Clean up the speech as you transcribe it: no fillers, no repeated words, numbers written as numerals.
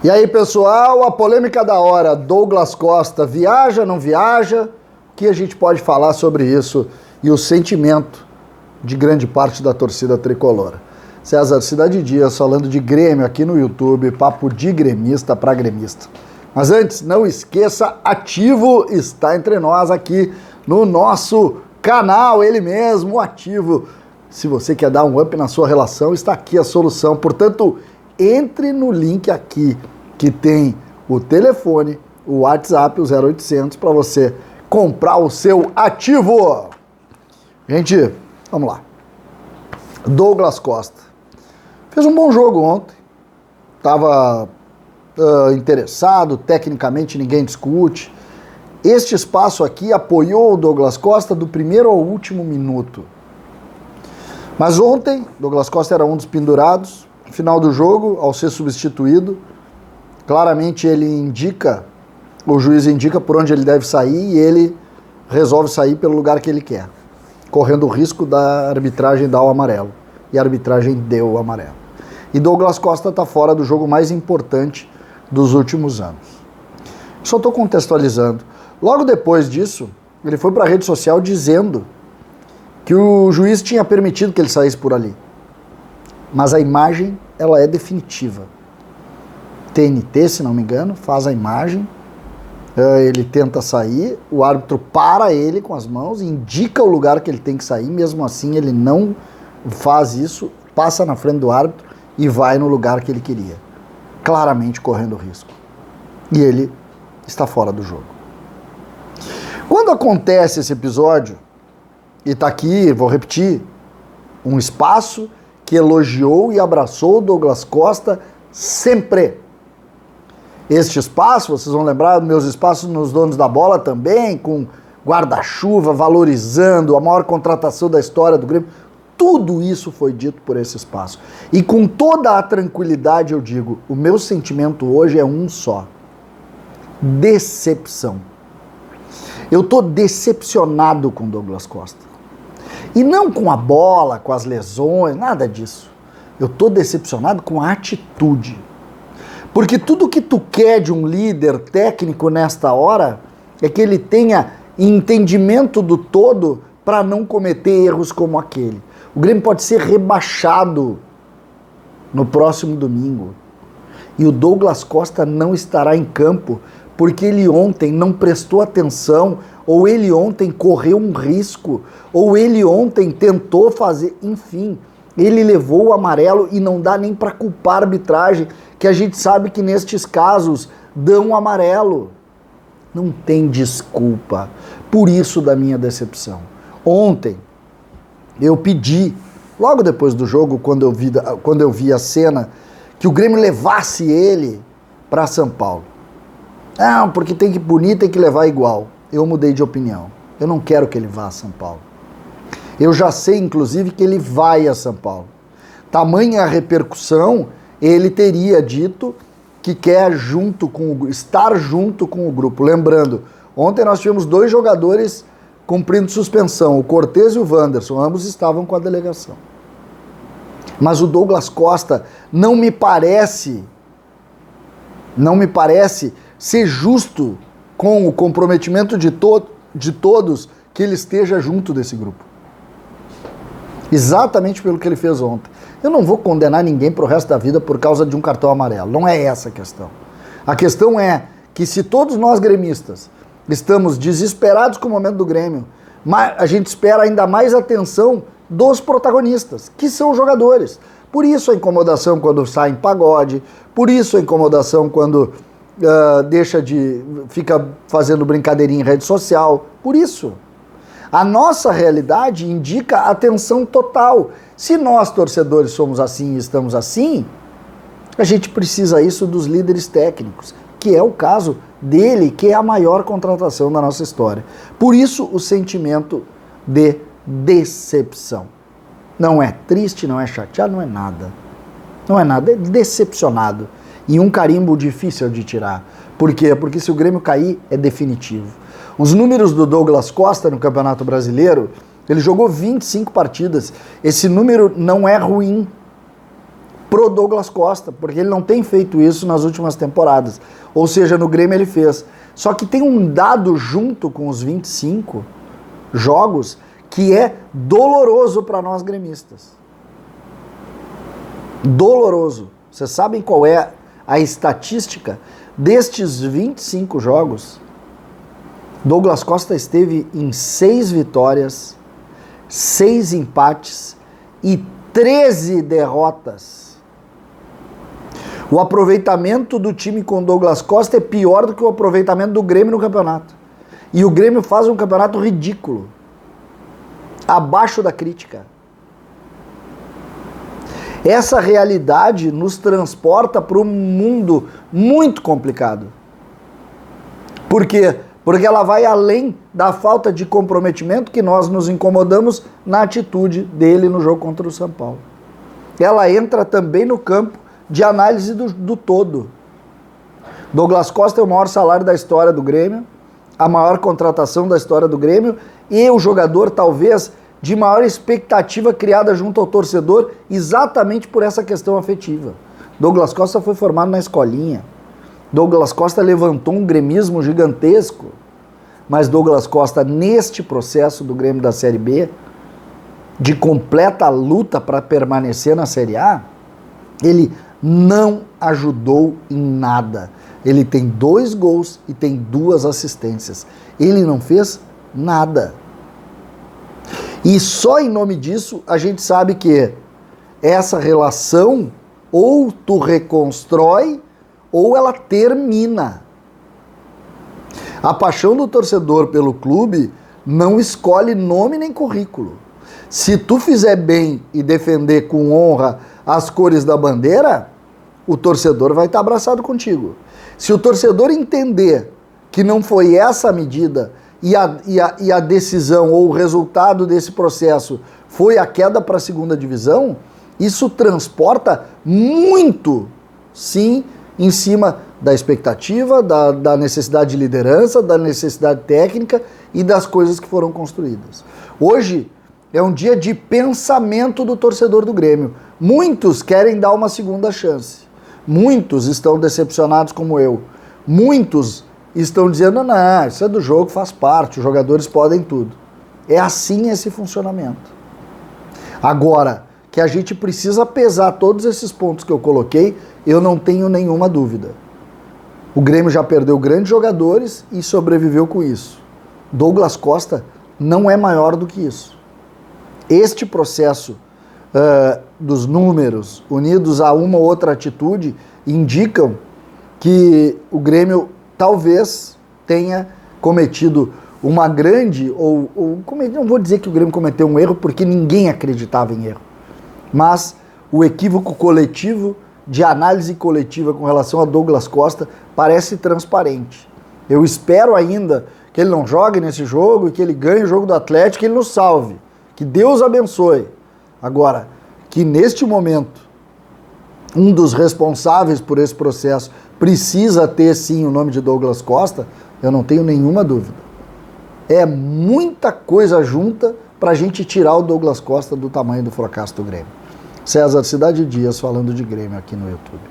E aí, pessoal, a polêmica da hora, Douglas Costa, viaja, não viaja? O que a gente pode falar sobre isso e o sentimento de grande parte da torcida tricolor? César Cidade Dias falando de Grêmio aqui no YouTube, papo de gremista para gremista. Mas antes, não esqueça, Ativo está entre nós aqui no nosso canal, ele mesmo, o Ativo. Se você quer dar um up na sua relação, está aqui a solução. Portanto, entre no link aqui que tem o telefone, o WhatsApp, o 0800, para você comprar o seu Ativo. Gente, vamos lá. Douglas Costa fez um bom jogo ontem. Estava interessado, tecnicamente ninguém discute. Este espaço aqui apoiou o Douglas Costa do primeiro ao último minuto. Mas ontem, Douglas Costa era um dos pendurados. No final do jogo, ao ser substituído, claramente o juiz indica por onde ele deve sair e ele resolve sair pelo lugar que ele quer, correndo o risco da arbitragem dar o amarelo. E a arbitragem deu o amarelo. E Douglas Costa está fora do jogo mais importante dos últimos anos. Só estou contextualizando. Logo depois disso, ele foi para a rede social dizendo que o juiz tinha permitido que ele saísse por ali. Mas a imagem, ela é definitiva. TNT, se não me engano, faz a imagem, ele tenta sair, o árbitro para ele com as mãos, indica o lugar que ele tem que sair, mesmo assim ele não faz isso, passa na frente do árbitro e vai no lugar que ele queria, claramente correndo risco. E ele está fora do jogo. Quando acontece esse episódio, e está aqui, vou repetir, um espaço que elogiou e abraçou o Douglas Costa sempre. Este espaço, vocês vão lembrar dos meus espaços nos Donos da Bola também, com guarda-chuva, valorizando a maior contratação da história do Grêmio. Tudo isso foi dito por esse espaço. E com toda a tranquilidade eu digo, o meu sentimento hoje é um só. Decepção. Eu estou decepcionado com o Douglas Costa. E não com a bola, com as lesões, nada disso. Eu estou decepcionado com a atitude. Porque tudo que tu quer de um líder técnico nesta hora é que ele tenha entendimento do todo para não cometer erros como aquele. O Grêmio pode ser rebaixado no próximo domingo. E o Douglas Costa não estará em campo porque ele ontem não prestou atenção, ou ele ontem correu um risco, ou ele ontem tentou fazer, enfim, ele levou o amarelo e não dá nem para culpar a arbitragem, que a gente sabe que nestes casos dão amarelo. Não tem desculpa. Por isso da minha decepção. Ontem eu pedi, logo depois do jogo, quando eu vi a cena, que o Grêmio levasse ele para São Paulo. Não, porque tem que punir, tem que levar igual. Eu mudei de opinião. Eu não quero que ele vá a São Paulo. Eu já sei, inclusive, que ele vai a São Paulo. Tamanha a repercussão, ele teria dito que quer estar junto com o grupo. Lembrando, ontem nós tivemos 2 jogadores cumprindo suspensão, o Cortez e o Wanderson, ambos estavam com a delegação. Mas o Douglas Costa não me parece ser justo com o comprometimento de todos que ele esteja junto desse grupo. Exatamente pelo que ele fez ontem. Eu não vou condenar ninguém pro resto da vida por causa de um cartão amarelo. Não é essa a questão. A questão é que se todos nós gremistas estamos desesperados com o momento do Grêmio, a gente espera ainda mais atenção dos protagonistas, que são os jogadores. Por isso a incomodação quando sai em pagode, por isso a incomodação quando fica fazendo brincadeirinha em rede social, por isso. A nossa realidade indica atenção total. Se nós, torcedores, somos assim e estamos assim, a gente precisa isso dos líderes técnicos, que é o caso dele, que é a maior contratação da nossa história. Por isso, o sentimento de decepção. Não é triste, não é chateado, não é nada. Não é nada, é decepcionado. E um carimbo difícil de tirar. Por quê? Porque se o Grêmio cair, é definitivo. Os números do Douglas Costa no Campeonato Brasileiro, ele jogou 25 partidas. Esse número não é ruim. pro Douglas Costa, porque ele não tem feito isso nas últimas temporadas. Ou seja, no Grêmio ele fez. Só que tem um dado junto com os 25 jogos que é doloroso para nós gremistas. Doloroso. Vocês sabem qual é a estatística destes 25 jogos? Douglas Costa esteve em 6 vitórias, 6 empates e 13 derrotas. O aproveitamento do time com Douglas Costa é pior do que o aproveitamento do Grêmio no campeonato. E o Grêmio faz um campeonato ridículo, abaixo da crítica. Essa realidade nos transporta para um mundo muito complicado. Por quê? Porque ela vai além da falta de comprometimento que nós nos incomodamos na atitude dele no jogo contra o São Paulo. Ela entra também no campo de análise do todo. Douglas Costa é o maior salário da história do Grêmio, a maior contratação da história do Grêmio e o jogador talvez de maior expectativa criada junto ao torcedor exatamente por essa questão afetiva. Douglas Costa foi formado na escolinha. Douglas Costa levantou um gremismo gigantesco, mas Douglas Costa, neste processo do Grêmio da Série B, de completa luta para permanecer na Série A, ele não ajudou em nada. Ele tem 2 gols e tem 2 assistências. Ele não fez nada. E só em nome disso a gente sabe que essa relação ou tu reconstrói ou ela termina. A paixão do torcedor pelo clube não escolhe nome nem currículo. Se tu fizer bem e defender com honra as cores da bandeira, o torcedor vai estar abraçado contigo. Se o torcedor entender que não foi essa a medida e a decisão ou o resultado desse processo foi a queda para a segunda divisão, isso transporta muito, sim, em cima da expectativa, da necessidade de liderança, da necessidade técnica e das coisas que foram construídas. Hoje é um dia de pensamento do torcedor do Grêmio. Muitos querem dar uma segunda chance. Muitos estão decepcionados como eu. Muitos estão dizendo, não, isso é do jogo, faz parte, os jogadores podem tudo. É assim esse funcionamento. Agora, que a gente precisa pesar todos esses pontos que eu coloquei, eu não tenho nenhuma dúvida. O Grêmio já perdeu grandes jogadores e sobreviveu com isso. Douglas Costa não é maior do que isso. Este processo dos números, unidos a uma ou outra atitude, indicam que o Grêmio talvez tenha cometido uma grande, não vou dizer que o Grêmio cometeu um erro, porque ninguém acreditava em erro, mas o equívoco coletivo, de análise coletiva com relação a Douglas Costa, parece transparente. Eu espero ainda que ele não jogue nesse jogo e que ele ganhe o jogo do Atlético, que ele nos salve, que Deus abençoe. Agora, que neste momento, um dos responsáveis por esse processo precisa ter sim o nome de Douglas Costa, eu não tenho nenhuma dúvida. É muita coisa junta para a gente tirar o Douglas Costa do tamanho do fracasso do Grêmio. César Cidade Dias falando de Grêmio aqui no YouTube.